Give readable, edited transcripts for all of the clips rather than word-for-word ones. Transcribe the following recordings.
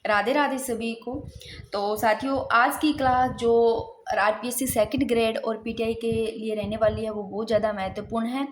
राधे राधे सभी को। तो साथियों, आज की क्लास जो आरपीएससी सेकंड ग्रेड और पीटीआई के लिए रहने वाली है वो बहुत ज़्यादा महत्वपूर्ण है।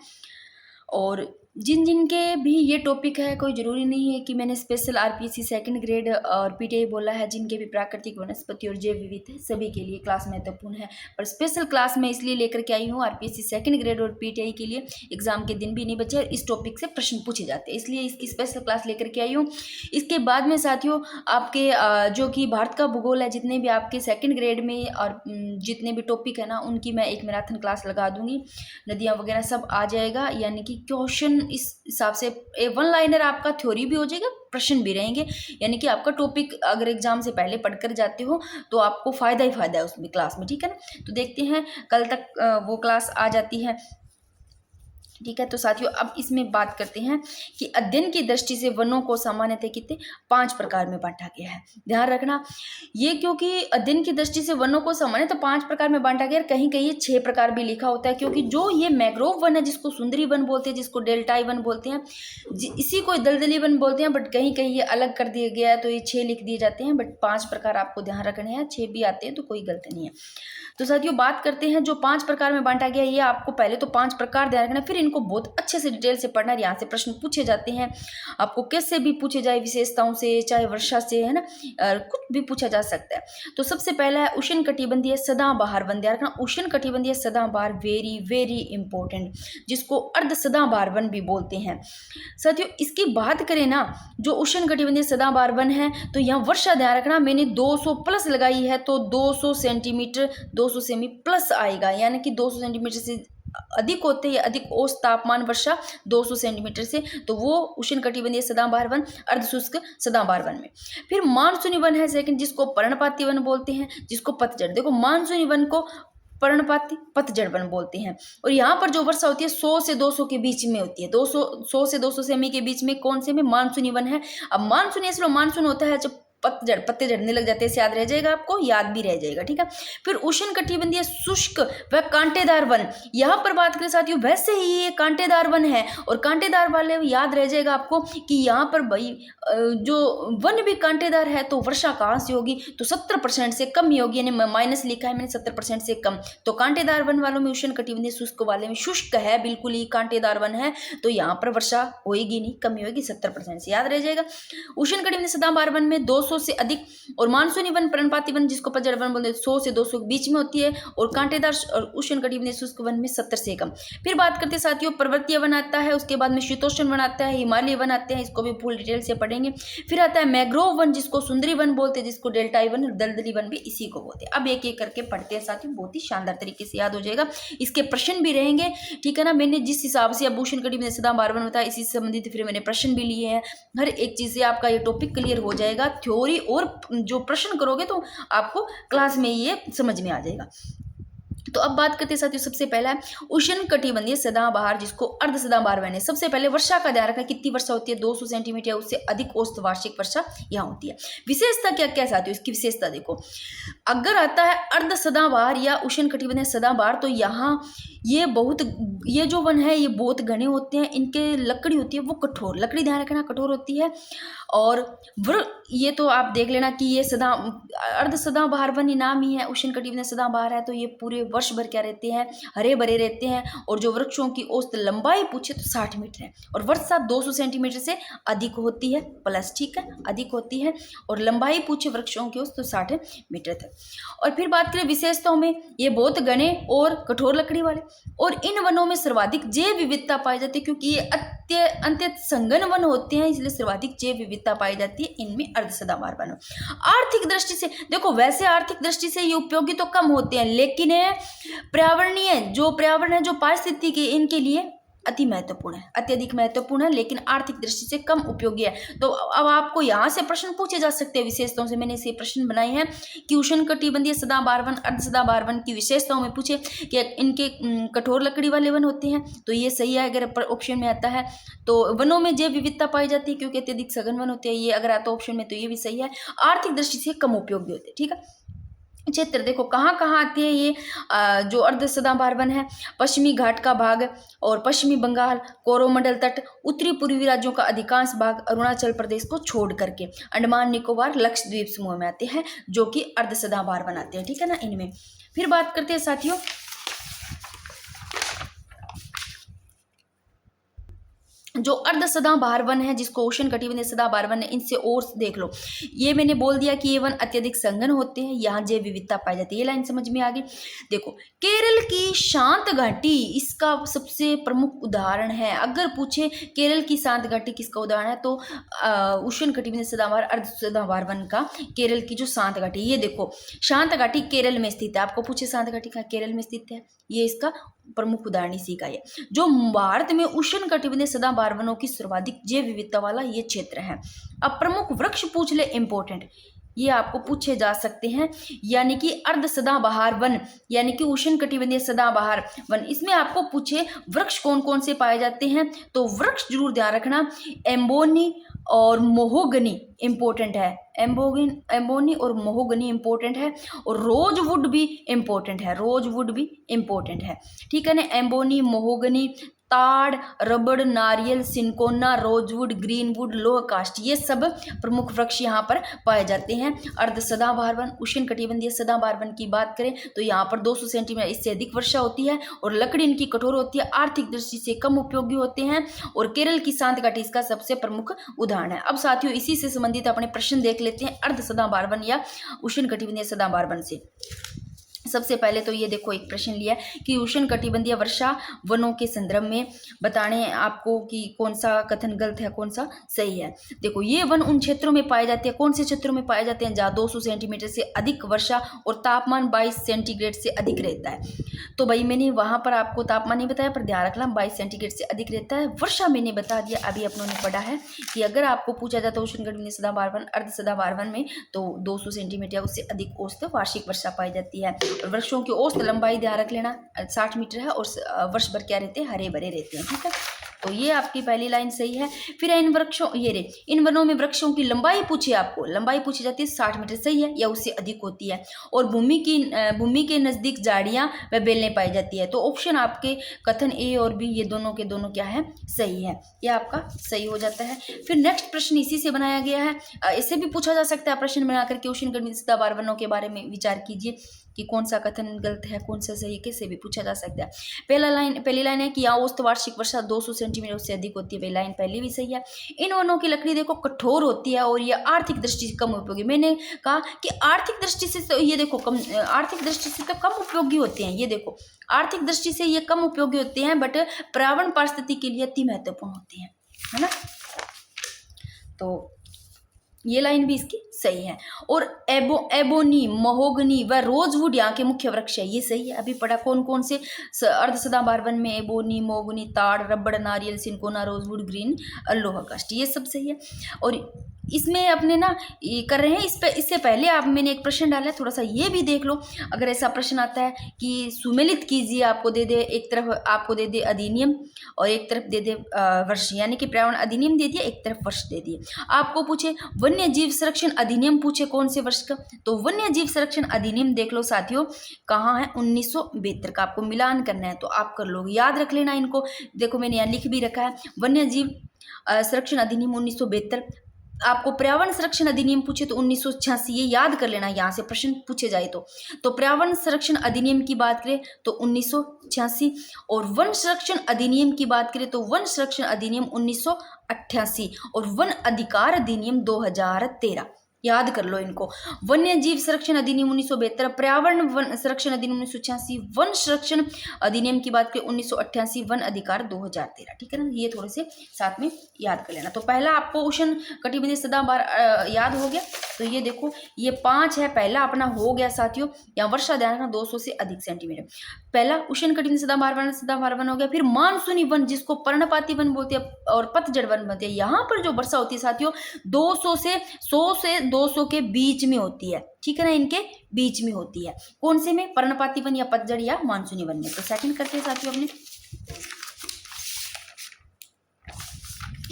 और जिन जिन के भी ये टॉपिक है, कोई ज़रूरी नहीं है कि मैंने स्पेशल आरपीएससी सेकंड ग्रेड और पीटीआई बोला है। जिनके भी प्राकृतिक वनस्पति और जैव विविधता सभी के लिए क्लास महत्वपूर्ण है। पर स्पेशल क्लास में इसलिए लेकर के आई हूँ, आरपीएससी सेकंड ग्रेड और पीटीआई के लिए एग्जाम के दिन भी नहीं बचे और इस टॉपिक से प्रश्न पूछे जाते हैं, इसलिए इसकी स्पेशल क्लास लेकर के आई हूँ। इसके बाद में साथियों, आपके जो कि भारत का भूगोल है, जितने भी आपके सेकंड ग्रेड में और जितने भी टॉपिक है ना, उनकी मैं एक मैराथन क्लास लगा दूंगी। नदियाँ वगैरह सब आ जाएगा, यानी कि क्वेश्चन इस हिसाब से वन लाइनर आपका थ्योरी भी हो जाएगा, प्रश्न भी रहेंगे। यानी कि आपका टॉपिक अगर एग्जाम से पहले पढ़कर जाते हो तो आपको फ़ायदा ही फ़ायदा है उसमें क्लास में, ठीक है ना। तो देखते हैं कल तक वो क्लास आ जाती है, ठीक है। तो साथियों, अब इसमें बात करते हैं कि अध्ययन की दृष्टि से वनों को सामान्यतः कितने 5 प्रकार में बांटा गया है। ध्यान रखना ये, क्योंकि अध्ययन की दृष्टि से वनों को सामान्यतः 5 प्रकार में बांटा गया है। कहीं कहीं ये 6 प्रकार भी लिखा होता है, क्योंकि जो ये मैंग्रोव वन है, जिसको सुंदरी वन बोलते हैं, जिसको डेल्टाई वन बोलते हैं, इसी को दलदली वन बोलते हैं, बट कहीं कहीं ये अलग कर दिया गया है तो ये 6 लिख दिए जाते हैं। बट 5 प्रकार आपको ध्यान रखने हैं, 6 भी आते हैं तो कोई गलती नहीं है। तो साथियों, बात करते हैं जो 5 प्रकार में बांटा गया, ये आपको पहले तो 5 प्रकार ध्यान रखना, फिर इनको बहुत अच्छे से डिटेल से पढ़ना। यहाँ से प्रश्न पूछे जाते हैं, आपको कैसे भी पूछे जाए, विशेषताओं से, चाहे वर्षा से, है ना, कुछ भी पूछा जा सकता है। तो सबसे पहला है उष्ण कटिबंधीय सदाबहार वन। ध्यान रखना, उष्ण कटिबंधीय सदाबहार वेरी वेरी इंपॉर्टेंट, जिसको अर्ध सदाबहार वन भी बोलते हैं। साथियों, इसकी बात करें ना, जो उष्ण कटिबंधीय सदाबहार वन है, तो यहाँ वर्षा ध्यान रखना, मैंने 200 प्लस लगाई है, तो 200 सेंटीमीटर 200 सेमी प्लस आएगा, यानी कि 200 सेंटीमीटर से अधिक होते हैं, अधिक औसत तापमान वर्षा 200 सेंटीमीटर से, तो वो उष्ण कटिबंधीय सदाबहार वन अर्ध शुष्क सदाबहार वन में। फिर मानसूनी वन है सेकंड, जिसको पर्णपाती वन बोलते हैं, जिसको पतझड़। देखो, मानसूनी वन को पर्णपाती पतझड़ वन बोलते हैं। और यहाँ पर जो वर्षा होती है 100 से 200 के बीच में होती है, 100 से 200 सेमी के बीच में। कौन से में? मानसूनी वन है। अब मानसूनी इसलिए मानसून होता है जब पत्ते झड़ने लग जाते हैं, याद रह जाएगा, आपको याद भी रह जाएगा, ठीक है। फिर उष्ण कटिबंधीय शुष्क व कांटेदार वन, यहाँ पर बात करें साथियों, वैसे ही ये कांटेदार वन है, और कांटेदार वाले याद रह जाएगा आपको कि यहाँ पर भाई जो वन भी कांटेदार है, तो वर्षा कहाँ से होगी, तो 70% से कम ही होगी, यानी माइनस लिखा है मैंने, 70% से कम। तो कांटेदार वन वालों में, उष्ण कटिबंधीय शुष्क वाले में, शुष्क है बिल्कुल ही, कांटेदार वन है, तो यहाँ पर वर्षा होगी नहीं, कमी होगी 70% से, याद रह जाएगा। उष्ण कटिबंधीय सदाबहार वन में 200 से अधिक, और मानसूनी वन पर्णपाती वन, जिसको पतझड़ वन बोलते हैं, 100 से 200 के बीच में होती है, और कांटेदार और उष्ण कटिबंधीय शुष्क वन में 70 से कम। फिर बात करते हैं साथियों, पर्वतीय वन आता है, उसके बाद में शीतोष्ण वन आता है, हिमालय वन आते हैं, इसको भी फुल डिटेल से पढ़ेंगे। फिर आता है मैंग्रोव वन, जिसको सुंदरी वन बोलते हैं, जिसको डेल्टाई वन और दलदली वन भी इसी को बोलते हैं। अब एक एक करके पढ़ते हैं साथियों, बहुत ही शानदार तरीके से याद हो जाएगा, इसके प्रश्न भी रहेंगे, ठीक है ना। मैंने जिस हिसाब से अब उष्ण कटिबंधीय सदाबहार वन बताया, इसी से संबंधित फिर मैंने प्रश्न भी लिए हैं। हर एक चीज से आपका ये टॉपिक क्लियर हो जाएगा, थ्योरी और जो प्रश्न करोगे तो आपको क्लास में ये समझ में आ जाएगा। तो अब बात करते हैं साथियों, सबसे पहला है उष्ण कटिबंधीय सदाबहार, जिसको अर्ध सदाबहार वन है। सबसे पहले वर्षा का ध्यान रखना, कितनी वर्षा होती है, 200 सेंटीमीटर या उससे अधिक औसत वार्षिक वर्षा यहाँ होती है। विशेषता क्या क्या साथियों, इसकी विशेषता देखो, अगर आता है अर्ध सदाबहार या उष्ण कटिबंधीय सदाबहार, तो यहाँ ये जो वन है ये बहुत घने होते हैं, इनके लकड़ी होती है वो कठोर, लकड़ी ध्यान रखना कठोर होती है। और ये तो आप देख लेना कि ये अर्ध सदाबहार वन नाम ही है, उष्ण कटिबंधीय सदाबहार है, तो ये पूरे वर्ष भर क्या रहते हैं, हरे भरे रहते हैं। और जो वृक्षों की औसत लंबाई पूछे तो 60 मीटर है, और वर्षा 200 सेंटीमीटर से अधिक होती है प्लस, ठीक है, अधिक होती है। और लंबाई पूछे वृक्षों की औसत तो 60 मीटर तक। और फिर बात करें विशेषताओं में, ये बहुत घने और कठोर लकड़ी वाले, और इन वनों में सर्वाधिक जैव विविधता पाई जाती है, क्योंकि ये अत्यंत संघन वन होते हैं, इसलिए सर्वाधिक जैव विविधता पाई जाती है इनमें अर्ध सदाबहार वन। आर्थिक दृष्टि से देखो, वैसे आर्थिक दृष्टि से ये उपयोगी तो कम होते हैं, लेकिन पर्यावरणीय जो पर्यावरण है, जो पारिस्थितिकी, इनके लिए अति महत्वपूर्ण है, अत्यधिक महत्वपूर्ण है, लेकिन आर्थिक दृष्टि से कम उपयोगी है। तो अब आपको यहाँ से प्रश्न पूछे जा सकते हैं विशेषताओं से, मैंने इसे प्रश्न बनाए हैं कि उष्ण कटिबंधीय सदाबहार वन अर्ध सदाबहार वन की विशेषताओं में पूछे कि इनके कठोर लकड़ी वाले वन होते हैं, तो ये सही है अगर ऑप्शन में आता है। तो वनों में जैव विविधता पाई जाती है, क्योंकि अत्यधिक सघन वन होते हैं, ये अगर आता ऑप्शन में तो ये भी सही है। आर्थिक दृष्टि से कम उपयोगी होते हैं, ठीक है। क्षेत्र देखो कहाँ कहाँ आते हैं ये जो अर्ध सदाबहार वन है, पश्चिमी घाट का भाग और पश्चिमी बंगाल, कोरोमंडल तट, उत्तरी पूर्वी राज्यों का अधिकांश भाग, अरुणाचल प्रदेश को छोड़ करके अंडमान निकोबार लक्षद्वीप समूह में आते हैं जो कि अर्ध सदाबहार वन आते हैं, ठीक है ना। इनमें फिर बात करते हैं साथियों जो अर्ध सदाबहार वन है, जिसको उष्ण कटिबंधीय सदाबहार वन है, इनसे और देख लो। ये मैंने बोल दिया कि ये वन अत्यधिक संघन होते हैं, यहाँ जैव विविधता पाई जाती है। ये लाइन समझ में आ गई। देखो केरल की शांत घाटी इसका सबसे प्रमुख उदाहरण है। अगर पूछे केरल की शांत घाटी किसका उदाहरण है, तो उष्ण कटिबंधीय सदाबहार अर्ध सदाबहार वन का केरल की जो शांत घाटी, ये देखो शांत घाटी केरल में स्थित है। आपको पूछे शांत घाटी का केरल में स्थित है, ये इसका प्रमुख उदाहरण इसी का है। जो भारत में उष्ण कटिबंधीय सदाबहार वनों की सर्वाधिक जैव विविधता वाला ये क्षेत्र है। अब प्रमुख वृक्ष पूछ ले, इंपॉर्टेंट, ये आपको पूछे जा सकते हैं। यानी कि अर्ध सदाबहार वन यानी कि उष्ण कटिबंधीय सदाबहार वन, इसमें आपको पूछे वृक्ष कौन कौन से पाए जाते हैं, तो वृक्ष जरूर ध्यान रखना, एम्बोनी और मोहोगनी इंपॉर्टेंट है। एम्बोनी और मोहोगनी इंपॉर्टेंट है, और रोजवुड भी इंपॉर्टेंट है। रोजवुड भी इंपॉर्टेंट है, ठीक है ना। एम्बोनी, मोहोगनी, ताड़, रबड़, नारियल, सिनकोना, रोजवुड, ग्रीनवुड, लोह कास्ट, ये सब प्रमुख वृक्ष यहाँ पर पाए जाते हैं। अर्ध सदाबहार वन उष्ण कटिबंधीय सदाबहार वन की बात करें तो यहाँ पर 200 सेंटीमीटर इससे अधिक वर्षा होती है, और लकड़ी इनकी कठोर होती है, आर्थिक दृष्टि से कम उपयोगी होते हैं, और केरल की शांत घाटी इसका सबसे प्रमुख उदाहरण है। अब साथियों इसी से संबंधित अपने प्रश्न देख लेते हैं अर्ध सदाबहार वन या उष्ण कटिबंधीय सदाबहार वन से। सबसे पहले तो ये देखो एक प्रश्न लिया कि उष्ण कटिबंधीय वर्षा वनों के संदर्भ में बताने आपको कि कौन सा कथन गलत है कौन सा सही है। देखो ये वन उन क्षेत्रों में पाए जाते हैं, कौन से क्षेत्रों में पाए जाते हैं जहाँ 200 सेंटीमीटर से अधिक वर्षा और तापमान 22 सेंटीग्रेड से अधिक रहता है। तो भाई मैंने वहां पर आपको तापमान नहीं बताया, पर ध्यान रखना 22 सेंटीग्रेड से अधिक रहता है। वर्षा मैंने बता दिया, अभी अपनों ने पढ़ा है कि अगर आपको पूछा जाता है उष्ण कटिबंधीय सदाबहार वन अर्ध सदाबहार वन में तो 200 सेंटीमीटर उससे अधिक औसत वार्षिक वर्षा पाई जाती है। और वृक्षों की औसत लंबाई ध्यान रख लेना 60 मीटर है, और वर्ष भर क्या रहते हैं, हरे भरे रहते हैं, ठीक है। तो ये आपकी पहली लाइन सही है। फिर इन वृक्षों इन वनों में वृक्षों की लंबाई पूछी, आपको लंबाई पूछी जाती है 60 मीटर, सही है, या उससे अधिक होती है। और भूमि के नजदीक झाड़ियां व बेलें पाई जाती है। तो ऑप्शन आपके कथन ए और बी ये दोनों के दोनों क्या है, सही है, ये आपका सही हो जाता है। फिर नेक्स्ट प्रश्न इसी से बनाया गया है, इससे भी पूछा जा सकता है प्रश्न बनाकर के उष्ण कटिबंधीय सदाबहार वनों के बारे में विचार कीजिए कि कौन सा कथन गलत है कौन सा सही है, कैसे भी पूछा जा सकता है। पहली लाइन है कि यहाँ औसत वार्षिक वर्षा 200 सेंटीमीटर से अधिक होती है, वही लाइन पहली भी सही है। इन वनों की लकड़ी देखो कठोर होती है और ये आर्थिक दृष्टि से कम उपयोगी। मैंने कहा कि आर्थिक दृष्टि से तो ये देखो आर्थिक दृष्टि से तो कम उपयोगी होते हैं, ये देखो आर्थिक दृष्टि से ये कम उपयोगी होते हैं, बट पर्यावरण पारिस्थितिकी के लिए अति महत्वपूर्ण होते हैं, है ना। तो ये लाइन भी इसकी सही है। और एबोनी, महोगनी व रोजवुड यहाँ के मुख्य वृक्ष है, ये सही है। अभी पढ़ा कौन कौन से अर्ध सदाबहार वन में एबोनी, महोगनी, ताड़, रबड़, नारियल, सिनकोना, रोजवुड, ग्रीन, लोहा कास्ट, ये सब सही है। और इसमें अपने ना ये कर रहे हैं, इससे पहले आप मैंने एक प्रश्न डाला है, थोड़ा सा ये भी देख लो। अगर ऐसा प्रश्न आता है कि सुमेलित कीजिए, आपको दे दे एक तरफ आपको दे दे अधिनियम और एक तरफ दे दे वर्ष, यानी कि पर्यावरण अधिनियम दे दिया, एक तरफ वर्ष दे दिए। आपको पूछे वन्य जीव संरक्षण अधिनियम, पूछे कौन से वर्ष का, तो वन्य जीव संरक्षण अधिनियम देख लो साथियों कहाँ है, 1972 का। आपको मिलान करना है तो आप कर लो, याद रख लेना इनको। देखो मैंने यहाँ लिख भी रखा है वन्य जीव संरक्षण अधिनियम 1972। आपको पर्यावरण संरक्षण अधिनियम पूछे तो 1986, ये याद कर लेना, यहाँ से प्रश्न पूछे जाए तो पर्यावरण संरक्षण अधिनियम की बात करें तो 1986, और वन संरक्षण अधिनियम की बात करें तो वन संरक्षण अधिनियम 1988, और वन अधिकार अधिनियम 2013। याद कर लो इनको। वन्य जीव संरक्षण अधिनियम 1972, पर्यावरण वन संरक्षण अधिनियम 1986, वन संरक्षण अधिनियम की बात करें 1988, वन अधिकार 2013, ठीक है ना। ये थोड़े से साथ में याद कर लेना। तो पहला आपको उष्ण कटिबंधीय सदाबहार याद हो गया। तो ये देखो ये 5 है, पहला अपना हो गया साथियों। यहाँ वर्षा ध्यान रखना 200 से अधिक सेंटीमीटर, पहला उष्ण कटिबंधीय सदाबहार वन हो गया। फिर मानसूनी वन जिसको पर्णपाती वन बोलते हैं और पतझड़ वन बोलते हैं, यहाँ पर जो वर्षा होती है साथियों 100 से 200 के बीच में होती है, ठीक है ना, इनके बीच में होती है। कौन से में, पर्णपाती वन या पतझड़ या मानसूनी वन में। तो सेकंड करते हैं साथियों अपने,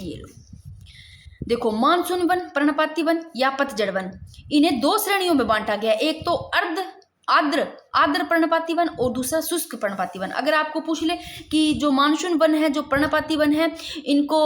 ये लो देखो मानसूनी वन, पर्णपाती वन या पतझड़ वन, इन्हें 2 श्रेणियों में बांटा गया। एक तो अर्ध आर्द्र आर्द्र पर्णपाती वन और दूसरा शुष्क पर्णपाती वन। अगर आपको पूछ ले कि जो मानसून वन है, जो पर्णपाती वन है, इनको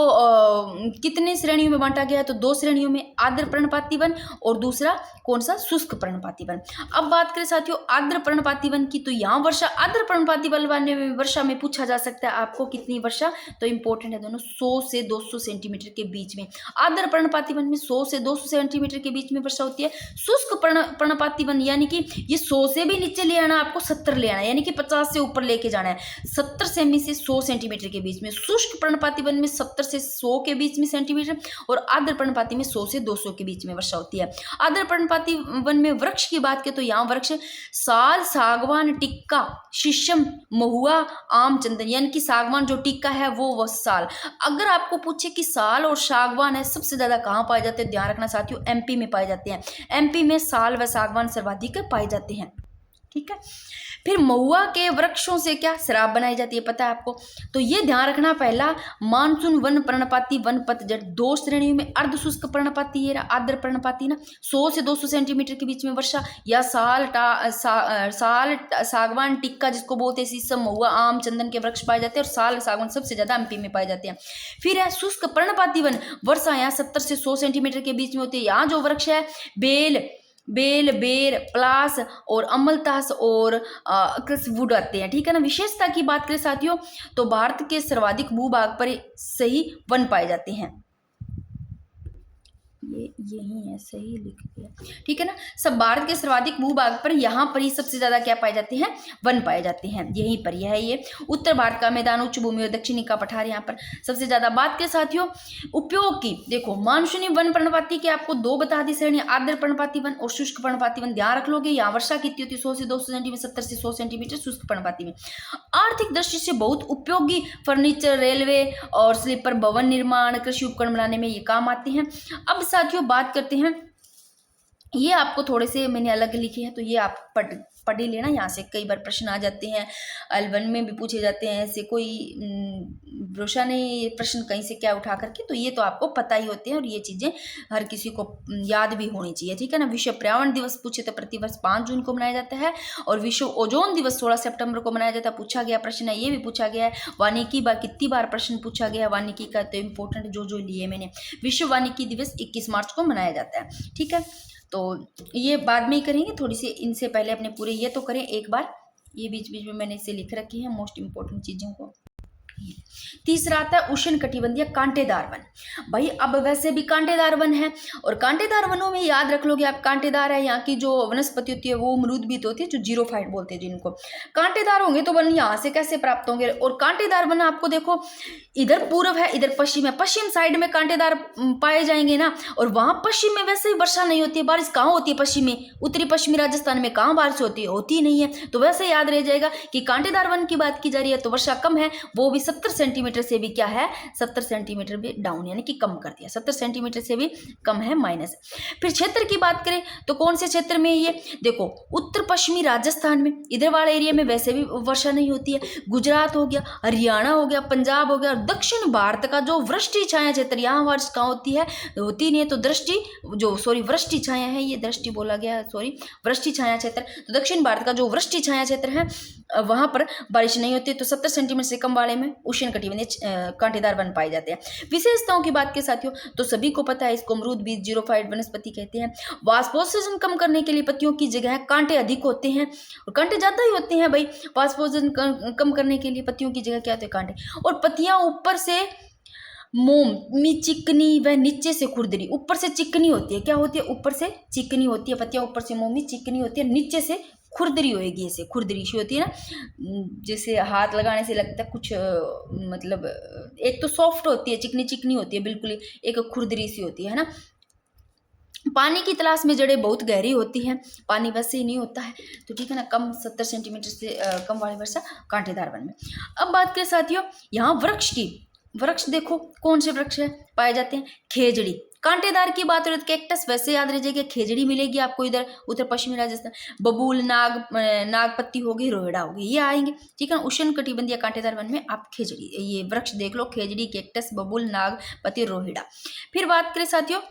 कितने श्रेणियों में बांटा गया है, तो 2 श्रेणियों में, आर्द्र पर्णपाती वन और दूसरा कौन सा, शुष्क पर्णपाती वन। अब बात करें साथियों आर्द्र पर्णपाती वन की, तो यहाँ वर्षा आर्द्र पर्णपाती वन वाले में वर्षा में पूछा जा सकता है आपको कितनी वर्षा, तो इंपॉर्टेंट है दोनों, 100 से 200 सेंटीमीटर के बीच में। आर्द्र पर्णपाती वन में 100 से 200 सेंटीमीटर के बीच में वर्षा होती है। शुष्क पर्णपाती वन यानी कि ये 100 से भी नीचे ले आना, आपको 70 ले आना, यानी कि 50 से ऊपर लेके जाना है, 70 सेमी से 100 सेंटीमीटर के बीच में। शुष्क पर्णपाती वन में 70 से 100 के बीच में सेंटीमीटर और आर्द्र पर्णपाती में 100 से 200 के बीच में वर्षा होती है। आर्द्र पर्णपाती वन में वृक्ष की बात करें तो यहाँ वृक्ष साल, सागवान, टिक्का, शीशम, महुआ, आम, चंदन, यानी कि सागवान जो टिक्का है वो साल। अगर आपको पूछे कि साल और सागवान है सबसे ज्यादा कहाँ पाए जाते हैं, ध्यान रखना साथियों एमपी में पाए जाते हैं। एमपी में साल व सागवान सर्वाधिक पाए जाते हैं, ठीक है। फिर महुआ के वृक्षों से क्या शराब बनाई जाती है, पता है आपको, तो ये ध्यान रखना। पहला मानसून वन पर्णपाती वन पतझड़ 2 श्रेणियों में, अर्ध शुष्क पर्णपाती है आर्द्र पर्णपाती ना, 100 से 200 सेंटीमीटर के बीच में वर्षा, या साल, सागवान, टिक्का जिसको बोलते हैं, शीशम, महुआ, आम, चंदन के वृक्ष पाए जाते हैं और साल, सागवान सबसे ज्यादा एमपी में पाए जाते हैं। फिर है शुष्क पर्णपाती वन, वर्षा यहाँ 70 से 100 सेंटीमीटर के बीच में होती है। यहाँ जो वृक्ष है बेल, बेर, पलास और अमलतास और वुड आते हैं, ठीक है ना। विशेषता की बात करें साथियों तो भारत के सर्वाधिक भूभाग पर सही वन पाए जाते हैं। ये यही है, सही लिख दिया, ठीक है ना। सब भारत के सर्वाधिक भूभाग पर यहाँ पर ही सबसे ज्यादा क्या पाए जाते हैं, वन पाए जाते हैं, यहीं पर यह है। ये उत्तर भारत का मैदान, उच्च भूमि और दक्षिणी का पठार यहाँ पर सबसे ज्यादा। बात के साथियों उपयोग की, देखो मानसूनी वन पर्णपाती के आपको 2 बता दी श्रेणी, आर्द्र पर्णपाती वन और शुष्क पर्णपाती वन। ध्यान रख लोगे यहाँ वर्षा कितनी होती है, 100 से 200 सेंटीमीटर, 70 से 100 सेंटीमीटर शुष्क पर्णपाती में। आर्थिक दृष्टि से बहुत उपयोगी, फर्नीचर, रेलवे और स्लीपर भवन निर्माण, कृषि उपकरण बनाने में ये काम आते हैं। अब साथियों बात करते हैं, ये आपको थोड़े से मैंने अलग लिखे हैं तो ये आप पढ़ ही लेना, यहाँ से कई बार प्रश्न आ जाते हैं, L1 में भी पूछे जाते हैं, ऐसे कोई भरोसा नहीं प्रश्न कहीं से क्या उठा करके, तो ये तो आपको पता ही होते हैं और ये चीजें हर किसी को याद भी होनी चाहिए, ठीक है ना। विश्व पर्यावरण दिवस पूछे तो प्रतिवर्ष 5 जून को मनाया जाता है और विश्व ओजोन दिवस 16 सितंबर को मनाया जाता है। पूछा गया प्रश्न है, ये भी पूछा गया है। वानिकी बार कितनी बार प्रश्न पूछा गया है वानिकी का, तो इम्पोर्टेंट जो लिए मैंने। विश्व वानिकी दिवस 21 मार्च को मनाया जाता है, ठीक है। तो ये बाद में ही करेंगे, थोड़ी सी इनसे पहले अपने पूरे ये तो करें एक बार, ये बीच बीच में मैंने इसे लिख रखी है मोस्ट इंपॉर्टेंट चीज़ों को। तीसरा आता है उष्ण कटिबंधीय कांटेदार वन। भाई अब वैसे भी कांटेदार वन है और कांटेदार वनों में याद रख लोगे आप, कांटेदार है यहाँ की जो वनस्पति होती है वो अमरूदबीत होती है, जो जीरोफाइट बोलते हैं जिनको। कांटेदार होंगे तो वन यहाँ से कैसे प्राप्त होंगे, और कांटेदार वन आपको देखो इधर पूर्व है इधर पश्चिम है, पश्चिम साइड में कांटेदार पाए जाएंगे ना, और वहां पश्चिम में वैसे ही वर्षा नहीं होती है, बारिश कहाँ होती है पश्चिम में, उत्तरी पश्चिमी राजस्थान में कहाँ बारिश होती है, होती ही नहीं है। तो वैसे याद रह जाएगा कि कांटेदार वन की बात की जा रही है तो वर्षा कम है, वो भी 70 सेंटीमीटर से भी क्या है, 70 सेंटीमीटर भी डाउन यानी कि कम कर दिया, 70 सेंटीमीटर से भी कम है, माइनस। फिर क्षेत्र की बात करें तो कौन से क्षेत्र में ये देखो, उत्तर पश्चिमी राजस्थान में इधर वाले एरिया में वैसे भी वर्षा नहीं होती है, गुजरात हो गया, हरियाणा हो गया, पंजाब हो गया, और दक्षिण भारत का जो वृष्टि छाया क्षेत्र यहाँ वर्षा कहाँ होती है, होती नहीं है। तो वृष्टि छाया है, ये दृष्टि बोला गया, वृष्टि छाया क्षेत्र, तो दक्षिण भारत का जो वृष्टि छाया क्षेत्र है वहां पर बारिश नहीं होती, तो 70 सेंटीमीटर से कम वाले में उष्ण कटिबंधीय कांटेदार वन पाए जाते हैं। विशेषताओं की बात के साथियों तो सभी को पता है, इसको अमरूदबीज जीरोफाइट वनस्पति कहते हैं। वाष्पोत्सर्जन कम करने के लिए पत्तियों की जगह कांटे अधिक होते हैं, और कांटे ज्यादा ही होते हैं भाई, वाष्पोत्सर्जन कम करने के लिए पत्तियों की जगह क्या होते हैं, कांटे। और पत्तियां ऊपर से मोमी चिकनी व नीचे से खुरदरी, ऊपर से चिकनी होती है, क्या होती है, ऊपर से चिकनी होती है पत्तियां, ऊपर से मोमी चिकनी होती है, नीचे से खुरदरी होएगी, ऐसे खुरदरी सी होती है ना, जैसे हाथ लगाने से लगता है कुछ मतलब एक तो सॉफ्ट होती है, चिकनी चिकनी होती है बिल्कुल, एक खुरदरी सी होती है ना। पानी की तलाश में जड़ें बहुत गहरी होती हैं, पानी वैसे ही नहीं होता है, तो ठीक है ना। कम 70 सेंटीमीटर से कम वाली वर्षा कांटेदार वन में। अब बात करें साथियों यहाँ वृक्ष की, वृक्ष देखो कौन से वृक्ष है पाए जाते हैं, खेजड़ी। कांटेदार की बात हो तो कैक्टस वैसे याद रह जाएगी, खेजड़ी मिलेगी आपको इधर उत्तर पश्चिमी राजस्थान, बबूल, नागपत्ती होगी, रोहिड़ा होगी, ये आएंगे, ठीक है। उष्ण कटिबंधीय कांटेदार वन में आप खेजड़ी ये वृक्ष देख लो, खेजड़ी, कैक्टस, बबूल, नागपत्ती, रोहिड़ा। फिर बात करें साथियों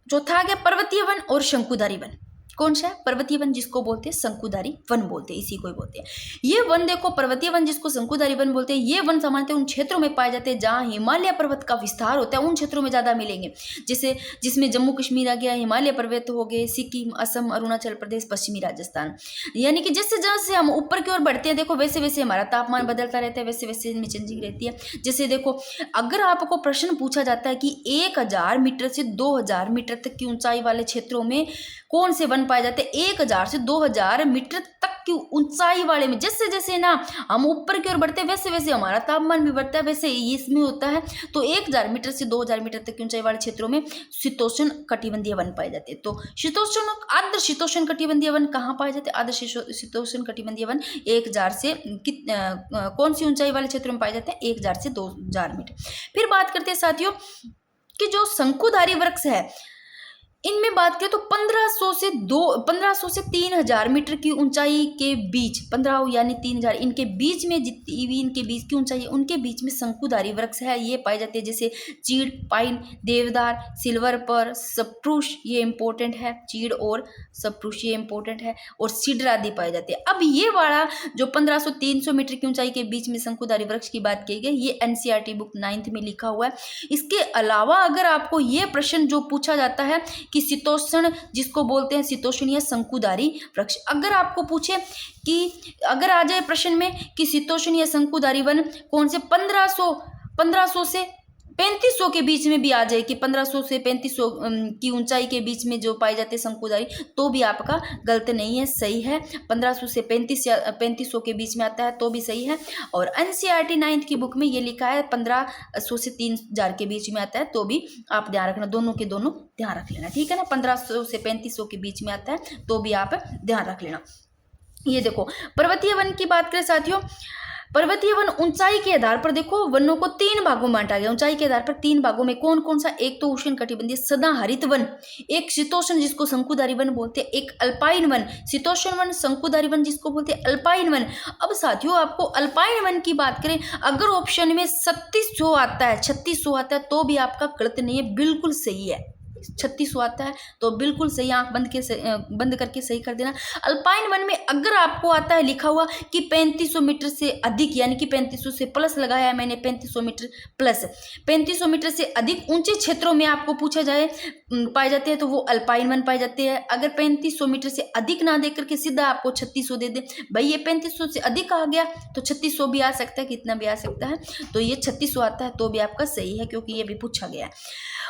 चौथा आ गया पर्वतीय वन और शंकुधारी वन। कौन सा है? पर्वतीय वन जिसको बोलते हैं शंकुधारी वन बोलते हैं, इसी को ही बोलते हैं। ये वन देखो, पर्वतीय वन जिसको शंकुधारी वन बोलते हैं, ये वन सामान्यतः उन क्षेत्रों में पाए जाते हैं जहाँ हिमालय पर्वत का विस्तार होता है, उन क्षेत्रों में ज्यादा मिलेंगे। जैसे जिसमें जम्मू कश्मीर आ गया, हिमालय पर्वत हो गए, सिक्किम, असम, अरुणाचल प्रदेश, पश्चिमी राजस्थान। यानी कि जैसे जैसे हम ऊपर की ओर बढ़ते हैं, देखो वैसे वैसे हमारा तापमान बदलता रहता है, वैसे वैसे इनमें चेंजिंग रहती है। जैसे देखो, अगर आपको प्रश्न पूछा जाता है कि 1000 मीटर से 2000 मीटर तक की ऊंचाई वाले क्षेत्रों में कौन से वन पाए जाते हैं, 1000 से 2000 मीटर तक की ऊंचाई वाले में, जैसे जैसे ना हम ऊपर की ओर बढ़ते हैं वैसे वैसे हमारा तापमान भी बढ़ता है, वैसे इसमें होता है। तो 1000 मीटर से 2000 मीटर तक की ऊंचाई वाले क्षेत्रों में शीतोष्ण कटिबंधीय वन पाए जाते हैं। तो आर्द्र शीतोष्ण कटिबंधीय वन कहाँ पाए जाते हैं? आर्द्र शीतोष्ण कटिबंधीय वन 1000 से कौन सी ऊंचाई वाले क्षेत्रों में पाए जाते हैं? 1000 से 2000 मीटर। फिर बात करते हैं साथियों कि जो शंकुधारी वृक्ष है, इनमें बात करें तो 1500 से 3000 मीटर की ऊंचाई के बीच, 15 यानी 3000, इनके बीच में जितनी भी इनके बीच की ऊंचाई है, उनके बीच में शंकुधारी वृक्ष है, ये पाए जाते हैं। जैसे चीड़, पाइन, देवदार, सिल्वर पर, सप्रूस, ये इंपॉर्टेंट है, चीड़ और सप्रूस ये इंपॉर्टेंट है, और सीडर आदि पाए जाते हैं। अब ये वाला जो 1500-300 मीटर की ऊंचाई के बीच में शंकुधारी वृक्ष की बात की गई, ये एनसीईआरटी बुक 9th में लिखा हुआ है। इसके अलावा अगर आपको ये प्रश्न जो पूछा जाता है कि शीतोष्ण जिसको बोलते हैं शीतोष्णीय शंकुधारी वृक्ष, अगर आपको पूछे कि अगर आ जाए प्रश्न में कि शीतोष्णीय शंकुधारी वन कौन से 1500 से 3500 के बीच में भी आ जाए, कि 1500 से 3500 की ऊंचाई के बीच में जो पाए जाते हैं शंकुधारी, तो भी आपका गलत नहीं है, सही है। 1500 से 3500 के बीच में आता है तो भी सही है। और एनसीईआरटी 9th की बुक में ये लिखा है 1500 से 3000 के बीच में आता है, तो भी आप ध्यान रखना, दोनों के दोनों ध्यान रख लेना, ठीक है ना। 1500 से 3500 के बीच में आता है तो भी आप ध्यान रख लेना। ये देखो, पर्वतीय वन की बात करें साथियों, पर्वतीय वन ऊंचाई के आधार पर देखो वनों को 3 भागों में बांटा गया। ऊंचाई के आधार पर 3 भागों में कौन कौन सा? एक तो उष्ण कटिबंधीय सदाहरित वन, एक शीतोष्ण जिसको शंकुधारी वन बोलते हैं, एक अल्पाइन वन। शीतोष्ण वन, शंकुधारी वन जिसको बोलते हैं अल्पाइन वन। अब साथियों आपको अल्पाइन वन की बात करें, अगर ऑप्शन में 3600 आता है, 3600 आता है तो भी आपका गलत नहीं है, बिल्कुल सही है। 3600 आता है तो बिल्कुल सही, आंख बंद करके सही कर देना। अल्पाइन वन में अगर आपको आता है लिखा हुआ कि 3500 मीटर से अधिक, यानी कि 3500 से प्लस लगाया है मैंने, 3500 मीटर प्लस, 3500 मीटर से अधिक ऊंचे क्षेत्रों में आपको पूछा जाए पाए जाते हैं तो वो अल्पाइन वन पाए जाते हैं। अगर 3500 मीटर से अधिक ना दे करके सीधा आपको 3600 दे दे, भाई ये 3500 से अधिक आ गया तो 3600 भी आ सकता है, कितना भी आ सकता है, तो ये 3600 आता है तो भी आपका सही है, क्योंकि ये भी पूछा गया है।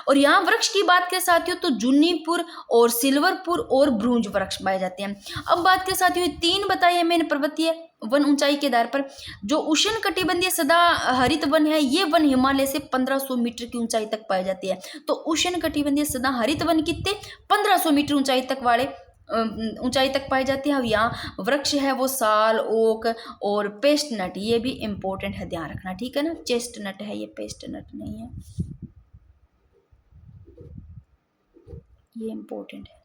और यहाँ वृक्ष की बात करें साथियों तो जुन्नीपुर और सिल्वरपुर और ब्रूंज वृक्ष पाए जाते हैं। अब बात करें साथियों, 3 बताइए मैंने पर्वतीय वन ऊंचाई के आधार पर। जो उष्ण कटिबंधीय सदा हरित वन है, ये वन हिमालय से 1500 मीटर की ऊंचाई तक पाए जाते हैं। तो उष्ण कटिबंधीय सदा हरित वन कितने? 1500 मीटर ऊंचाई तक वाले ऊंचाई तक पाए जाते हैं। अब यहाँ वृक्ष है वो साल, ओक और पेस्टनट, ये भी इंपॉर्टेंट है, ध्यान रखना, ठीक है ना। चेस्टनट है ये, पेस्टनट नहीं है, ये इंपॉर्टेंट है।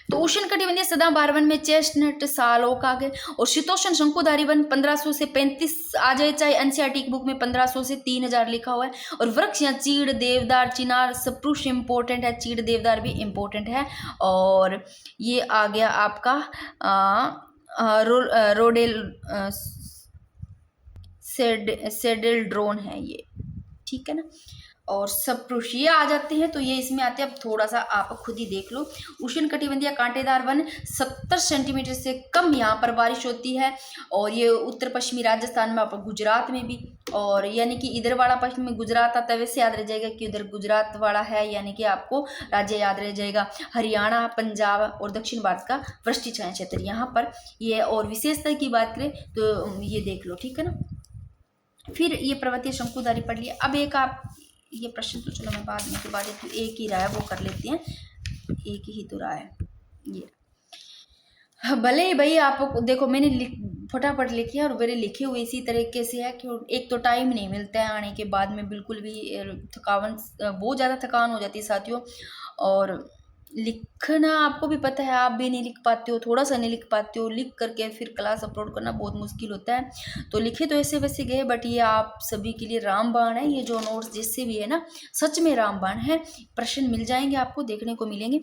तो उष्ण कटिबंधीय सदाबहार वन में चेस्टनट, साल, ओक आ गए। और शीतोष्ण शंकुधारी वन 1500 से 35 आ जाए, चाहे एनसीईआरटी की बुक में 1500 से 3000 लिखा हुआ है। और वृक्ष यहाँ चीड़, देवदार, चिनार, सप्रूस इंपॉर्टेंट है, चीड़ देवदार भी इंपॉर्टेंट है। और ये आ गया आपका रोडेल सेडेल्ड्रोन है ये, ठीक है ना। और सप्रूस ये आ जाते हैं, तो ये इसमें आते हैं। अब थोड़ा सा आप खुद ही देख लो। उष्ण कटिबंधीय कांटेदार वन 70 सेंटीमीटर से कम यहाँ पर बारिश होती है, और ये उत्तर पश्चिमी राजस्थान में, आप गुजरात में भी, और यानी कि इधर वाला पश्चिम में गुजरात आता है, वैसे याद रह जाएगा कि उधर गुजरात वाला है, यानी कि आपको राज्य याद रह जाएगा। हरियाणा, पंजाब और दक्षिण भारत का वृष्टि छाया क्षेत्र यहाँ पर ये। और विशेषता की बात करें तो ये देख लो, ठीक है ना। फिर ये पर्वतीय शंकुधारी पढ़ लिया। अब एक आप ये प्रश्न तो चलो मैं बाद में के बाद एक ही रहा है वो कर लेते हैं, एक ही तो रहा है ये। भले ही भाई आप देखो मैंने फटाफट लिखी है, और मेरे लिखे हुए इसी तरीके से है कि एक तो टाइम नहीं मिलता है आने के बाद में, बिल्कुल भी थकान, बहुत ज़्यादा थकान हो जाती है साथियों। और लिखना आपको भी पता है, आप भी नहीं लिख पाते हो, थोड़ा सा नहीं लिख पाते हो, लिख करके फिर क्लास अपलोड करना बहुत मुश्किल होता है। तो लिखे तो ऐसे वैसे गए, बट ये आप सभी के लिए रामबाण है, ये जो नोट्स जिससे भी है ना, सच में रामबाण है। प्रश्न मिल जाएंगे आपको, देखने को मिलेंगे,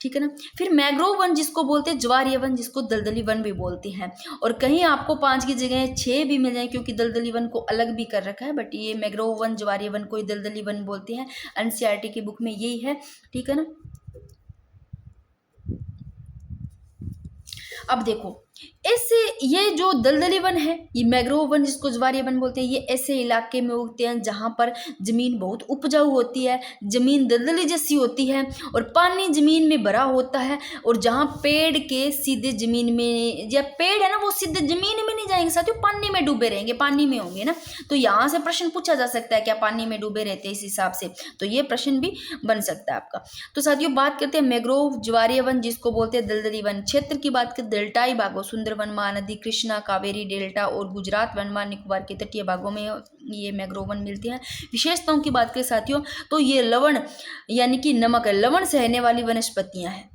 ठीक है ना। फिर मैंग्रोव वन जिसको बोलते हैं, ज्वारीय वन जिसको दलदली वन भी बोलते हैं, और कहीं आपको 5 की जगह 6 भी मिल जाए, क्योंकि दलदली वन को अलग भी कर रखा है, बट ये मैंग्रोव वन ज्वारीय वन को दलदली वन बोलते हैं। एनसीईआरटी की बुक में यही है, ठीक है ना। अब देखो, ऐसे ये जो दलदली वन है, ये मैंग्रोव वन जिसको ज्वारीय वन बोलते हैं, ये ऐसे इलाके में उगते हैं जहाँ पर जमीन बहुत उपजाऊ होती है, जमीन दलदली जैसी होती है, और पानी जमीन में भरा होता है, और जहाँ पेड़ के सीधे जमीन में, या पेड़ है ना वो सीधे जमीन में नहीं जाएंगे साथियों, पानी में डूबे रहेंगे, पानी में होंगे ना। तो यहाँ से प्रश्न पूछा जा सकता है, क्या पानी में डूबे रहते हैं इस हिसाब से, तो ये प्रश्न भी बन सकता है आपका। तो साथियों बात करते हैं मैंग्रोव ज्वारीय वन जिसको बोलते हैं दलदली वन क्षेत्र की बात करें, डेल्टाई भागों सुंदरवन महानदी कृष्णा कावेरी डेल्टा और गुजरात अंडमान निकोबार के तटीय भागों में ये मैंग्रोव वन मिलते हैं। विशेषताओं की बात करें साथियों, तो ये लवण यानी कि नमक, लवण सहने वाली वनस्पतियां हैं।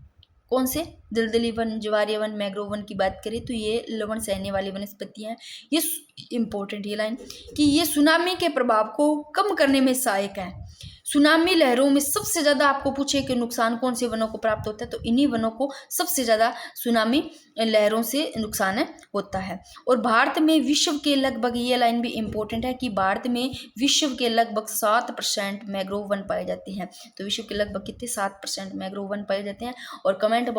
कौन से? दलदली वन, ज्वारीय वन, मैंग्रोव वन की बात करें तो ये लवण सहने वाली वनस्पतियां हैं। ये इंपॉर्टेंट ये लाइन कि ये सुनामी के प्रभाव को कम करने में सहायक है। सुनामी लहरों में सबसे ज्यादा आपको पूछे कि नुकसान कौन से वनों को प्राप्त होता है, तो इन्हीं वनों को सबसे ज्यादा सुनामी लहरों से नुकसान होता है। और भारत में विश्व के लगभग, ये लाइन भी इंपॉर्टेंट है कि भारत में विश्व के लगभग 7% मैंग्रोव वन पाए जाते हैं। तो विश्व के लगभग कितने? 7% मैंग्रोव वन पाए जाते हैं। और कमेंट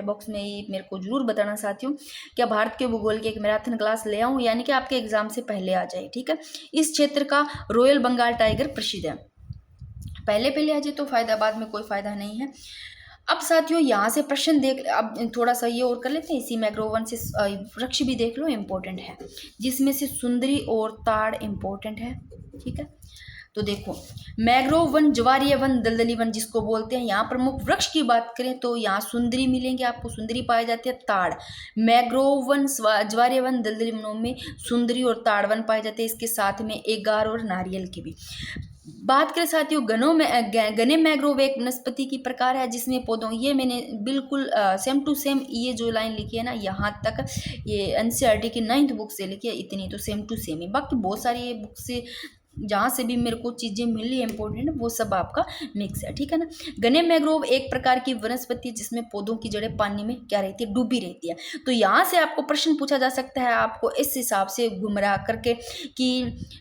बॉक्स में ये मेरे को जरूर बताना साथियों, क्या भारत के भूगोल की एक मैराथन क्लास ले आऊँ, यानी कि आपके एग्जाम से पहले आ जाए, ठीक है। इस क्षेत्र का रॉयल बंगाल टाइगर प्रसिद्ध है। पहले आ जाए तो फायदा, बाद में कोई फायदा नहीं है। अब साथियों यहाँ से प्रश्न देख, अब थोड़ा सा ये और कर लेते हैं, इसी मैंग्रोव वन से वृक्ष भी देख लो, इम्पोर्टेंट है, जिसमें से सुंदरी और ताड़ इम्पोर्टेंट है, ठीक है। तो देखो, मैंग्रोव वन, ज्वारीय वन, दलदली वन जिसको बोलते हैं, यहाँ प्रमुख वृक्ष की बात करें तो यहाँ सुंदरी मिलेंगे आपको, सुंदरी पाए जाते हैं, ताड़। मैंग्रोव वन, ज्वारीय वन, दलदली वनों में सुंदरी और ताड़ वन पाए जाते हैं, इसके साथ में एगार और नारियल की भी बात करें साथियों। घने मैंग्रोव एक वनस्पति की प्रकार है जिसमें पौधों, ये मैंने बिल्कुल सेम टू सेम ये जो लाइन लिखी है ना, यहाँ तक ये एनसीईआरटी की 9th बुक से लिखी है, इतनी तो सेम टू सेम है। बाकी बहुत सारी ये बुक से जहाँ से भी मेरे को चीज़ें मिली इंपॉर्टेंट, वो सब आपका मिक्स है, ठीक है ना। घने मैंग्रोव एक प्रकार की वनस्पति जिसमें पौधों की जड़ें पानी में क्या रहती है? डूबी रहती है। तो यहाँ से आपको प्रश्न पूछा जा सकता है, आपको इस हिसाब से गुमराह करके कि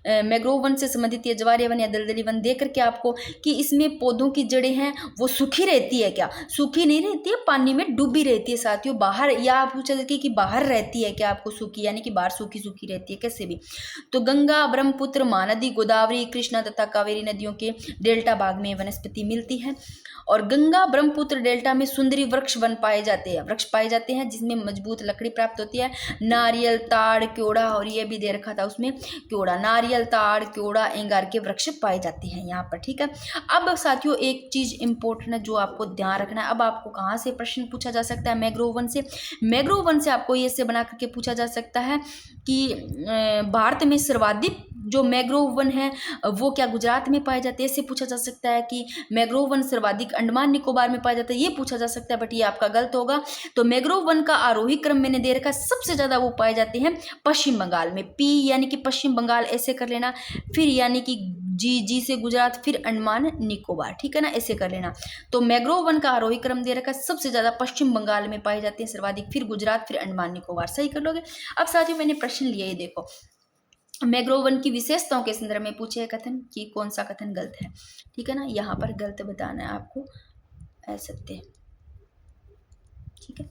मैंग्रोव वन से संबंधित या ज्वारीय वन या दलदली वन दे करके आपको कि इसमें पौधों की जड़ें हैं वो सूखी रहती है क्या? सूखी नहीं रहती है, पानी में डूबी रहती है साथियों। बाहर, या पूछा जाए कि बाहर रहती है क्या आपको सूखी, यानी कि बाहर सूखी सूखी रहती है, कैसे भी। तो गंगा, ब्रह्मपुत्र, महानदी, गोदावरी, कृष्णा तथा कावेरी नदियों के डेल्टा भाग में वनस्पति मिलती है। और गंगा, ब्रह्मपुत्र डेल्टा में सुंदरी वृक्ष वन पाए जाते हैं जिसमें मजबूत लकड़ी प्राप्त होती है। नारियल, ताड़, क्योड़ा, और ये भी दे रखा था उसमें क्योड़ा, नारियल, ताड़, क्योड़ा, एंगार के वृक्ष पाए जाते हैं यहाँ पर, ठीक है। अब साथियों एक चीज इंपॉर्टेंट है जो आपको ध्यान रखना है। अब आपको कहाँ से प्रश्न पूछा जा सकता है? मैंग्रोव वन से। मैंग्रोव वन से आपको ये से बना करके पूछा जा सकता है कि भारत में सर्वाधिक जो मैंग्रोव वन है वो क्या गुजरात में पाए जाते हैं? ऐसे पूछा जा सकता है कि मैंग्रोव वन सर्वाधिक अंडमान निकोबार में पाया जाता है, ये पूछा जा सकता है, बट ये आपका गलत होगा। तो मैंग्रोव वन का आरोही क्रम मैंने दे रखा है, सबसे ज्यादा वो पाए जाते हैं पश्चिम बंगाल में। पी यानी कि पश्चिम बंगाल ऐसे कर लेना, फिर यानी कि जी से गुजरात, फिर अंडमान निकोबार, ठीक है ना, ऐसे कर लेना। तो मैंग्रोव वन का आरोही क्रम दे रखा है, सबसे ज्यादा पश्चिम बंगाल में पाए जाते हैं सर्वाधिक, फिर गुजरात, फिर अंडमान निकोबार, सही कर लोगे। अब साथियों मैंने प्रश्न लिया, ये देखो, मैंग्रोव वन की विशेषताओं के संदर्भ में पूछे है कथन कि कौन सा कथन गलत है, ठीक है ना। यहाँ पर गलत बताना है आपको, असत्य, ठीक है।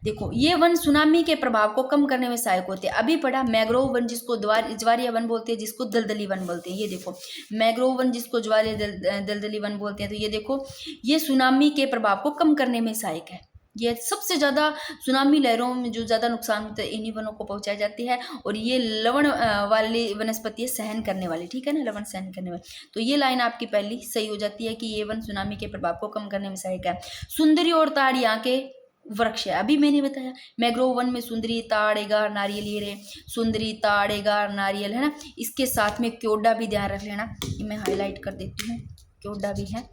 देखो, ये वन सुनामी के प्रभाव को कम करने में सहायक होते हैं। अभी पढ़ा मैंग्रोव वन जिसको ज्वारीय वन बोलते हैं, जिसको दलदली वन बोलते हैं। ये देखो, मैंग्रोव वन जिसको ज्वारीय दलदली वन बोलते हैं। तो ये देखो, ये सुनामी के प्रभाव को कम करने में सहायक है। ये सबसे ज़्यादा सुनामी लहरों में जो ज़्यादा नुकसान होता है इन्हीं वनों को पहुंचाई जाती है। और ये लवण वाली वनस्पति है, सहन करने वाली, ठीक है ना, लवण सहन करने वाली। तो ये लाइन आपकी पहली सही हो जाती है कि ये वन सुनामी के प्रभाव को कम करने में सहायक है। सुंदरी और ताड़ यहाँ के वृक्ष है, अभी मैंने बताया मैंग्रोव वन में सुंदरी, ताड़, एगार, नारियल, ये रहे सुंदरी, ताड़, एगार, नारियल, है ना। इसके साथ में क्योड़ा भी ध्यान रख लेना, ये मैं हाईलाइट कर देती हूँ, क्योड़ा भी है,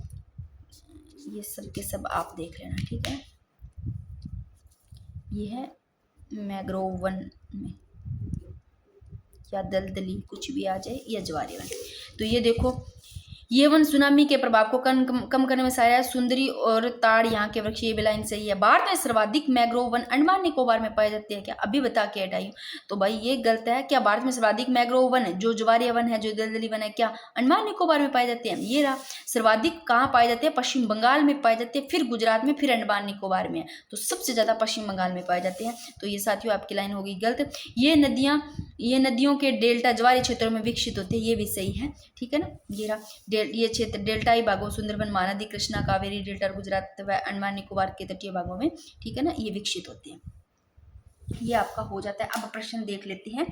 ये सब के सब आप देख लेना, ठीक है। ये है मैंग्रोव वन में, या दलदली कुछ भी आ जाए, या ज्वारी वन। तो ये देखो, ये वन सुनामी के प्रभाव को कम करने में सहायक है। सुंदरी और ताड़ यहाँ के वृक्ष, ये भी लाइन सही है। भारत में सर्वाधिक मैंग्रोव वन अंडमान निकोबार में पाए जाते हैं क्या? अभी बता के हटाई हूँ। तो भाई ये गलत है। क्या भारत में सर्वाधिक मैंग्रोव वन जो ज्वारीय वन है, जो दलदली वन है, क्या अंडमान निकोबार में पाए जाते हैं? ये रहा। सर्वाधिक कहाँ पाए जाते हैं? पश्चिम बंगाल में पाए जाते हैं, फिर गुजरात में, फिर अंडमान निकोबार में। तो सबसे ज्यादा पश्चिम बंगाल में पाए जाते हैं। तो ये साथियों आपकी लाइन होगी गलत। ये नदियों के डेल्टा ज्वारीय क्षेत्रों में विकसित होते हैं, ये भी सही है, ठीक है ना। ये रहा, ये क्षेत्र डेल्टाई भागों, सुंदरबन, महानदी, कृष्णा, कावेरी डेल्टा, गुजरात व अंडमान निकोबार के तटीय भागों में, ठीक है ना, ये विकसित होते हैं। ये आपका हो जाता है। अब प्रश्न देख लेते हैं।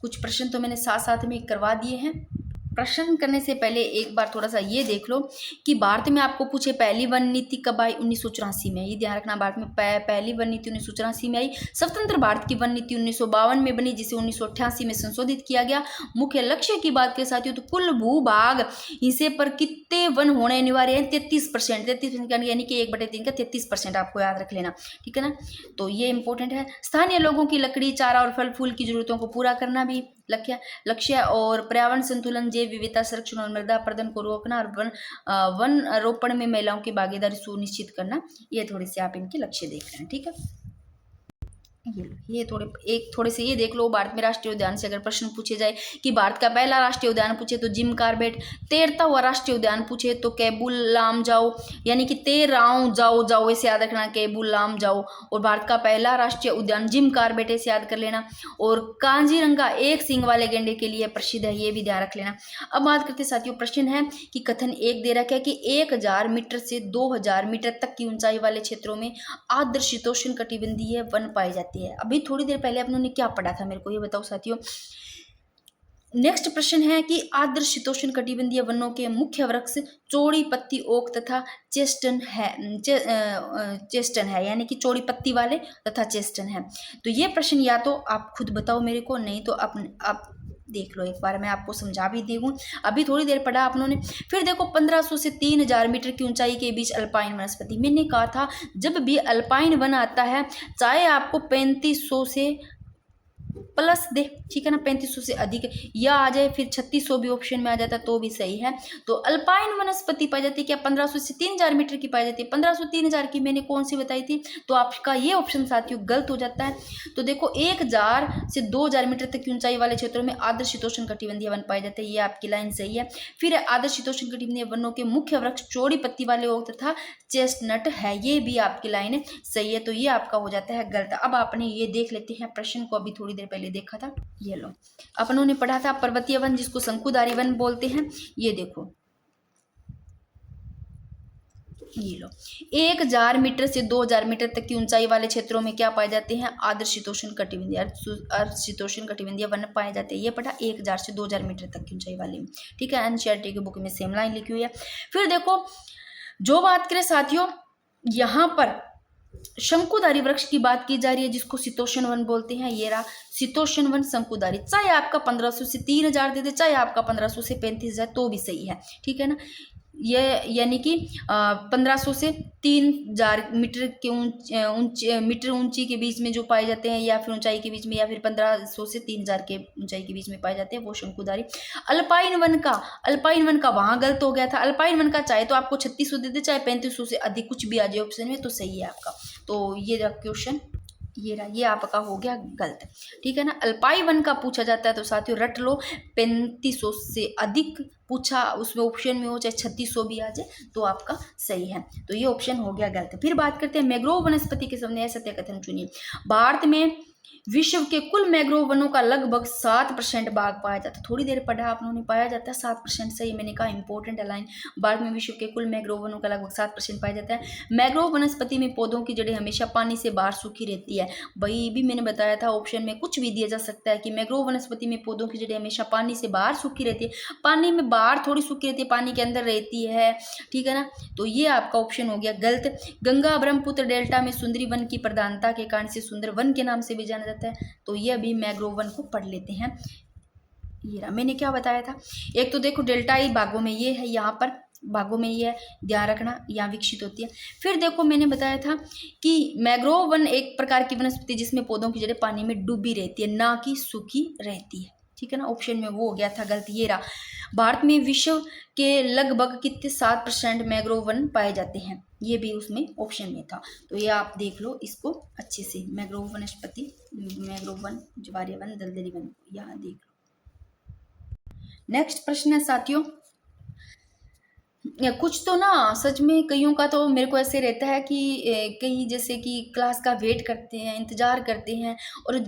कुछ प्रश्न तो मैंने साथ साथ में करवा दिए हैं। प्रश्न करने से पहले एक बार थोड़ा सा ये देख लो कि भारत में आपको पूछे पहली वन नीति कब आई? 1984 में। ये ध्यान रखना, भारत में पहली वन नीति 1984 में आई। स्वतंत्र भारत की वन नीति 1952 में बनी, जिसे 1988 में संशोधित किया गया। मुख्य लक्ष्य की बात करें साथियों तो कुल भूभाग हिस्से पर कितने वन होने अनिवार्य है? 33%। 33% यानी कि 1/3 का 33% आपको याद रख लेना, ठीक है ना। तो ये इंपॉर्टेंट है। स्थानीय लोगों की लकड़ी, चारा और फल फूल की जरूरतों को पूरा करना भी लक्ष्य और पर्यावरण संतुलन, जैव विविधता संरक्षण और मृदा अपरदन को रोकना, और वन रोपण में महिलाओं की भागीदारी सुनिश्चित करना, ये थोड़े से आप इनके लक्ष्य देख रहे हैं, ठीक है। ये थोड़े से ये देख लो। भारत में राष्ट्रीय उद्यान से अगर प्रश्न पूछे जाए कि भारत का पहला राष्ट्रीय उद्यान पूछे तो जिम कार्बेट। तैरता हुआ राष्ट्रीय उद्यान पूछे तो कैबुल लामजाओ, यानी कि तैराऊं जाओ जाओ, ऐसे याद रखना, कैबुल लामजाओ। और भारत का पहला राष्ट्रीय उद्यान जिम कार्बेट, ऐसे याद कर लेना। और कांजीरंगा एक सींग वाले गेंडे के लिए प्रसिद्ध है, ये भी ध्यान रख लेना। अब बात करते साथियों, प्रश्न है कि कथन एक दे रखा है कि 1000 मीटर से 2000 मीटर तक की ऊंचाई वाले क्षेत्रों में आर्द्र शीतोष्ण कटिबंधीय वन पाए जाते हैं। अभी थोड़ी देर पहले आपने क्या पढ़ा था, मेरे को ये बताओ साथियों। नेक्स्ट प्रश्न है कि आर्द्र शीतोष्ण कटिबंधीय वनों के मुख्य वृक्ष चौड़ी पत्ती ओक तथा चेस्टन है, यानी कि चौड़ी पत्ती वाले तथा चेस्टन है। तो ये प्रश्न या तो आप खुद बताओ मेरे को, नहीं तो आप देख लो, एक बार मैं आपको समझा भी दूँ। अभी थोड़ी देर पढ़ा आप लोगों ने। फिर देखो, 1500 से 3000 मीटर की ऊंचाई के बीच अल्पाइन वनस्पति। मैंने कहा था जब भी अल्पाइन वन आता है, चाहे आपको 3500 से प्लस दे, ठीक है ना, 3500 से अधिक या आ जाए, फिर 3600 भी ऑप्शन में आ जाता तो भी सही है। तो अल्पाइन वनस्पति पाई जाती है क्या? 1500 से 3000 मीटर की पाई जाती है। 1500 3000 की मैंने कौन सी बताई थी? तो आपका ये ऑप्शन साथियों गलत हो जाता है। तो देखो, 1000 से 2000 मीटर तक की ऊंचाई वाले क्षेत्रों में आर्द्र शीतोष्ण कटिबंधीय वन पाए जाते हैं, ये आपकी लाइन सही है। फिर आर्द्र शीतोष्ण कटिबंधीय वनों के मुख्य वृक्ष चौड़ी पत्ती वाले ओक तथा चेस्टनट है, ये भी आपकी लाइन सही है। तो ये आपका हो जाता है गलत। अब आपने ये देख लेते हैं प्रश्न को, अभी थोड़ी देर पहले देखा था। ये लो, अपनों ने पढ़ा था पर्वतीय वन जिसको शंकुधारी वन बोलते हैं। ये देखो, ये लो, 1000 मीटर से 2000 मीटर तक की ऊंचाई वाले क्षेत्रों में क्या पाए जाते हैं? आर्द्र शीतोष्ण कटिबंधीय वन पाए जाते हैं। ये पढ़ा 1000 से 2000 मीटर तक की ऊंचाई वाले में, ठीक है। एनसीईआरटी की बुक में सेम लाइन लिखी हुई है। फिर देखो, जो बात करें साथियों, यहाँ पर शंकुधारी वृक्ष की बात की जा रही है जिसको शीतोष्ण वन बोलते हैं। ये रहा शीतोष्ण वन शंकुधारी। चाहे आपका 1500 से 3000 दे दे, चाहे आपका 1500 से 35,000, तो भी सही है, ठीक है ना। ये यानी कि 1500 से 3000 मीटर के मीटर ऊंची के बीच में जो पाए जाते हैं, या फिर ऊंचाई के बीच में, या फिर 1500 से 3000 के ऊंचाई के बीच में पाए जाते हैं, वो शंकुधारी। अल्पाइन वन का वहां गलत हो गया था। अल्पाइन वन का चाहे तो आपको 3600 दे दे, चाहे 3500 से अधिक कुछ भी आ जाए ऑप्शन में, तो सही है आपका। तो ये क्वेश्चन ये आपका हो गया गलत, ठीक है ना। अल्पाइन वन का पूछा जाता है तो साथियों रट लो, 3500 से अधिक पूछा उसमें ऑप्शन में हो, चाहे 3600 भी आ जाए, तो आपका सही है। तो ये ऑप्शन हो गया गलत। फिर बात करते हैं मैंग्रोव वनस्पति के सामने सत्य कथन चुनिए। भारत में विश्व के कुल मैंग्रोव वनों का लगभग 7% भाग पाया जाता है। थोड़ी देर पढ़ा आप लोगों ने, पाया जाता है 7%, सही। मैंने कहा इंपॉर्टेंट लाइन, भारत में विश्व के कुल मैंग्रोव वनों का लगभग 7% पाया जाता है। मैंग्रोव वनस्पति में पौधों की जड़ें हमेशा पानी से बाहर सूखी रहती है। भाई भी मैंने बताया था, ऑप्शन में कुछ भी दिया जा सकता है कि मैंग्रोव वनस्पति में पौधों की जड़ें हमेशा पानी से बाहर सूखी रहती है। पानी में बाहर थोड़ी सूखी रहती है, पानी के अंदर रहती है, ठीक है ना। तो ये आपका ऑप्शन हो गया गलत। गंगा ब्रह्मपुत्र डेल्टा में सुंदरी वन की प्रधानता के कारण से सुंदर वन के नाम से भी जाना जाता है। तो ये अभी मैंग्रोव वन को पढ़ लेते हैं। ये रहा, मैंने क्या बताया था। एक तो देखो डेल्टाई भागों में ये है, यहाँ पर भागों में ये है, ध्यान रखना, यहाँ विकसित होती है। फिर देखो मैंने बताया था कि मैंग्रोव वन एक प्रकार की वनस्पति जिसमें पौधों की जड़ें पानी में डूबी रहती है, ना कि सूखी रहती है, ठीक है ना। ऑप्शन में वो हो गया था गलत, ये रहा। भारत में विश्व के लगभग कितने 7% मैंग्रोव वन पाए जाते हैं, ये भी उसमें ऑप्शन में था। तो ये आप देख लो इसको अच्छे से, मैंग्रोव वनस्पति, मैंग्रोव वन, ज्वारीय वन, दलदली वन, यहाँ देख लो। नेक्स्ट प्रश्न है साथियों, कुछ तो ना सच में कईयों का तो मेरे को ऐसे रहता है कि कई जैसे कि क्लास का वेट करते हैं, इंतज़ार करते हैं, और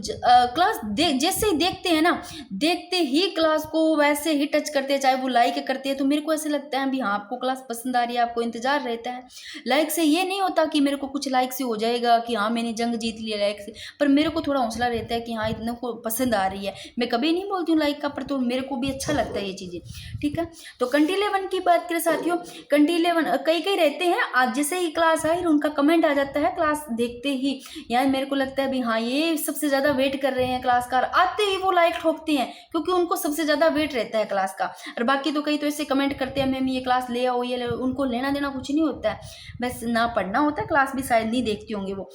क्लास जैसे ही देखते हैं ना, देखते ही क्लास को वैसे ही टच करते हैं, चाहे वो लाइक करते हैं। तो मेरे को ऐसे लगता है भी हाँ आपको क्लास पसंद आ रही है, आपको इंतज़ार रहता है। लाइक से ये नहीं होता कि मेरे को कुछ लाइक से हो जाएगा कि हाँ मैंने जंग जीत लिया लाइक से, पर मेरे को थोड़ा हौसला रहता है कि हाँ इतने को पसंद आ रही है। मैं कभी नहीं बोलती हूँ लाइक का, पर तो मेरे को भी अच्छा लगता है ये चीज़ें, ठीक है। तो कंटीले वन की बात करें साथियों, कंटीले वन कई कई रहते हैं, आज जैसे ही क्लास आई उनका कमेंट आ जाता है क्लास देखते ही, यार मेरे को लगता है भी हाँ ये सबसे ज़्यादा वेट कर रहे हैं क्लास का, आते ही वो लाइक ठोकते हैं क्योंकि उनको सबसे ज़्यादा वेट रहता है क्लास का। और बाकी तो कई तो ऐसे कमेंट करते हैं मैम ये क्लास ले आओ, ये ले, उनको लेना देना कुछ नहीं होता है, बस ना पढ़ना होता है, क्लास भी शायद नहीं देखती होंगे वो।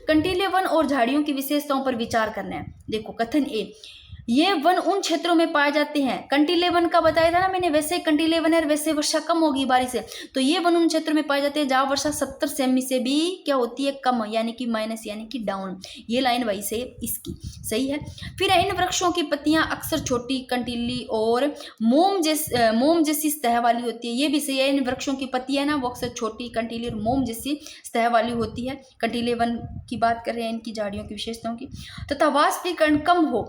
कंटीले वन और झाड़ियों की विशेषताओं पर विचार करना है। देखो कथन ए, ये वन उन क्षेत्रों में पाए जाते हैं, कंटीले वन का बताया था ना मैंने, वैसे कंटीले वन है वैसे वर्षा कम होगी बारिश से, तो ये वन उन क्षेत्रों में पाए जाते हैं जहाँ वर्षा 70 सेमी से भी क्या होती है कम, यानी कि माइनस यानी कि डाउन। ये लाइन वही से इसकी सही है। फिर इन वृक्षों की पत्तियां अक्सर छोटी, कंटीली और मोम जैसी सतह वाली होती है, ये भी सही है। इन वृक्षों की पत्तियां ना वो अक्सर छोटी, कंटीली और मोम जैसी सतह वाली होती है। कंटीले वन की बात कर रहे हैं, इनकी झाड़ियों की विशेषताओं की। तथा वाष्पीकरण कम हो,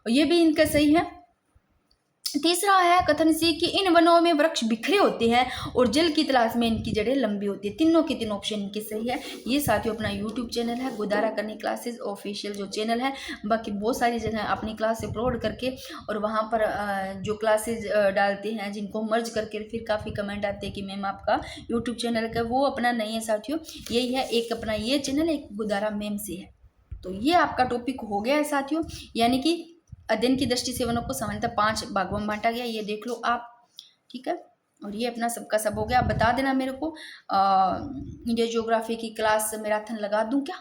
ये भी इनका सही है। तीसरा है कथन सी कि इन वनों में वृक्ष बिखरे होते हैं और जल की तलाश में इनकी जड़ें लंबी होती है। तीनों के तीनों ऑप्शन इनके सही है। ये साथियों अपना यूट्यूब चैनल है गोदारा करनी क्लासेस ऑफिशियल जो चैनल है, बाकी बहुत सारी जगह अपनी क्लास अपलोड करके और वहाँ पर जो क्लासेज डालते हैं जिनको मर्ज करके फिर काफ़ी कमेंट आते हैं कि मैम आपका यूट्यूब चैनल का, वो अपना नहीं है साथियों, यही है एक अपना ये चैनल एक गोदारा मैम से है। तो ये आपका टॉपिक हो गया है साथियों, यानी कि अध्ययन की दृष्टि से वनों को सामान्यतः 5 भागों में बांटा गया, ये देख लो आप, ठीक है। और ये अपना सबका सब हो गया। आप बता देना मेरे को, इंडिया ज्योग्राफी की क्लास मैराथन लगा दूं क्या?